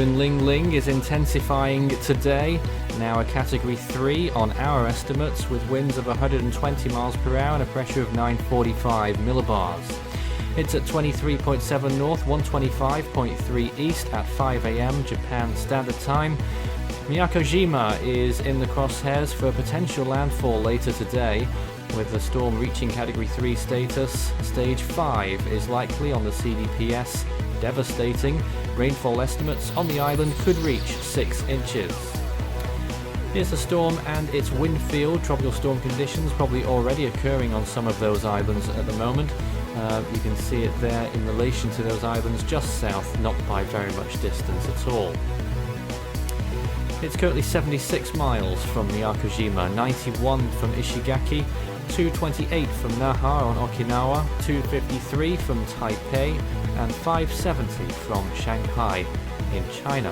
Typhoon Lingling is intensifying today, now a Category 3 on our estimates, with winds of 120 miles per hour and a pressure of 945 millibars. It's at 23.7 north, 125.3 east at 5 a.m. Japan Standard Time. Miyakojima is in the crosshairs for potential landfall later today, with the storm reaching Category 3 status. Stage 5 is likely on the CDPS, devastating. Rainfall estimates on the island could reach 6 inches. Here's the storm and its wind field. Tropical storm conditions probably already occurring on some of those islands at the moment. You can see it there in relation to those islands just south, not by very much distance at all. It's currently 76 miles from Miyakojima, 91 from Ishigaki, 228 from Naha on Okinawa, 253 from Taipei, and 570 from Shanghai in China.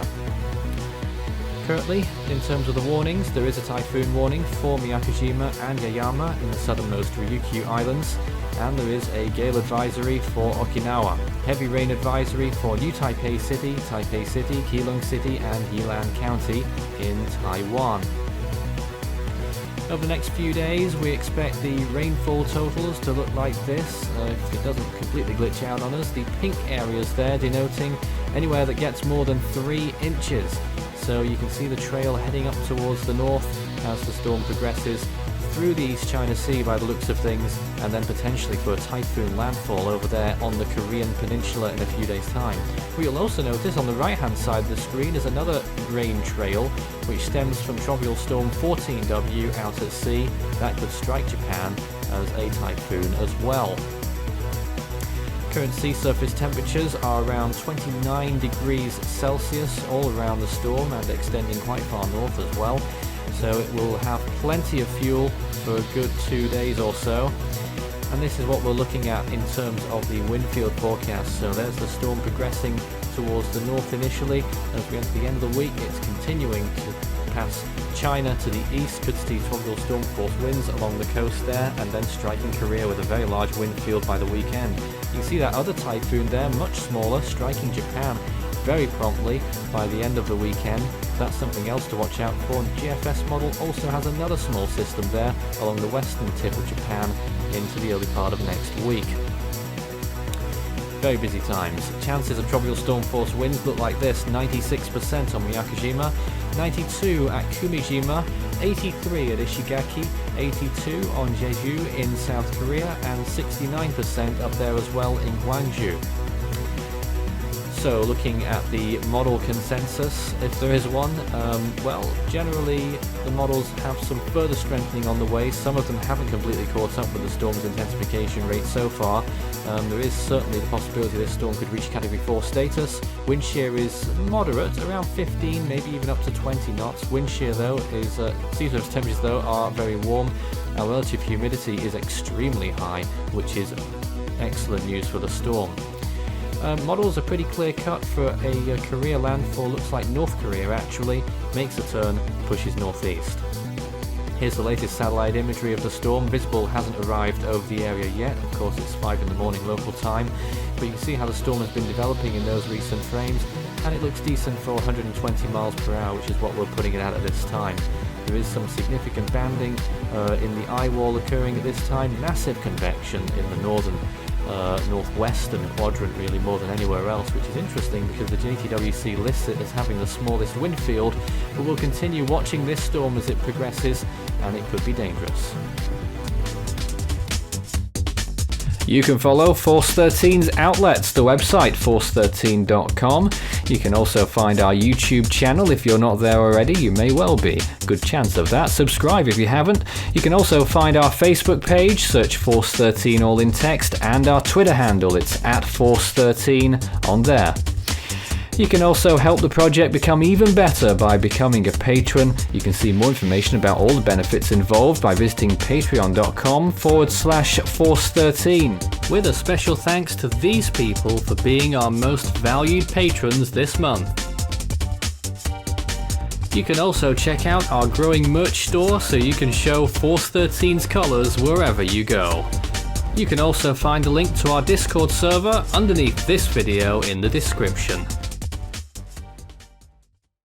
Currently, in terms of the warnings, there is a typhoon warning for Miyakojima and Yayama in the southernmost Ryukyu Islands, and there is a gale advisory for Okinawa. Heavy rain advisory for New Taipei City, Keelung City, and Yilan County in Taiwan. Over the next few days, we expect the rainfall totals to look like this. If it doesn't completely glitch out on us, the pink areas there denoting anywhere that gets more than 3 inches. So you can see the trail heading up towards the north as the storm progresses through the East China Sea by the looks of things, and then potentially for a typhoon landfall over there on the Korean Peninsula in a few days' time. What you'll also notice on the right-hand side of the screen is another rain trail which stems from Tropical Storm 14W out at sea. That could strike Japan as a typhoon as well. Current sea surface temperatures are around 29 degrees Celsius all around the storm and extending quite far north as well. So it will have plenty of fuel for a good 2 days or so. And this is what we're looking at in terms of the wind field forecast. So there's the storm progressing towards the north initially. As we enter the end of the week, it's continuing to pass China to the east, could see tropical storm force winds along the coast there, and then striking Korea with a very large wind field by the weekend. You can see that other typhoon there, much smaller, striking Japan very promptly by the end of the weekend. That's something else to watch out for. And the GFS model also has another small system there along the western tip of Japan into the early part of next week. Very busy times. Chances of tropical storm force winds look like this: 96% on Miyakojima, 92 at Kumijima, 83 at Ishigaki, 82 on Jeju in South Korea, and 69% up there as well in Gwangju. So looking at the model consensus, if there is one, well, generally the models have some further strengthening on the way. Some of them haven't completely caught up with the storm's intensification rate so far. There is certainly the possibility this storm could reach Category 4 status. Wind shear is moderate, around 15, maybe even up to 20 knots. Wind shear though is, sea surface temperatures though are very warm. Our relative humidity is extremely high, which is excellent news for the storm. Models are pretty clear cut for a Korea landfall. Looks like North Korea actually makes a turn, pushes northeast. Here's the latest satellite imagery of the storm. Visible hasn't arrived over the area yet. Of course, it's 5 in the morning local time, but you can see how the storm has been developing in those recent frames, and it looks decent for 120 miles per hour, which is what we're putting it at this time. There is some significant banding in the eye wall occurring at this time. Massive convection in the northwestern quadrant, really, more than anywhere else, which is interesting because the JTWC lists it as having the smallest wind field. But we'll continue watching this storm as it progresses, and it could be dangerous. You can follow Force 13's outlets, the website force13.com. You can also find our YouTube channel. If you're not there already, you may well be. Good chance of that. Subscribe if you haven't. You can also find our Facebook page, search Force 13 all in text, and our Twitter handle, it's at Force 13 on there. You can also help the project become even better by becoming a patron. You can see more information about all the benefits involved by visiting patreon.com/Force13. With a special thanks to these people for being our most valued patrons this month. You can also check out our growing merch store so you can show Force 13's colours wherever you go. You can also find a link to our Discord server underneath this video in the description.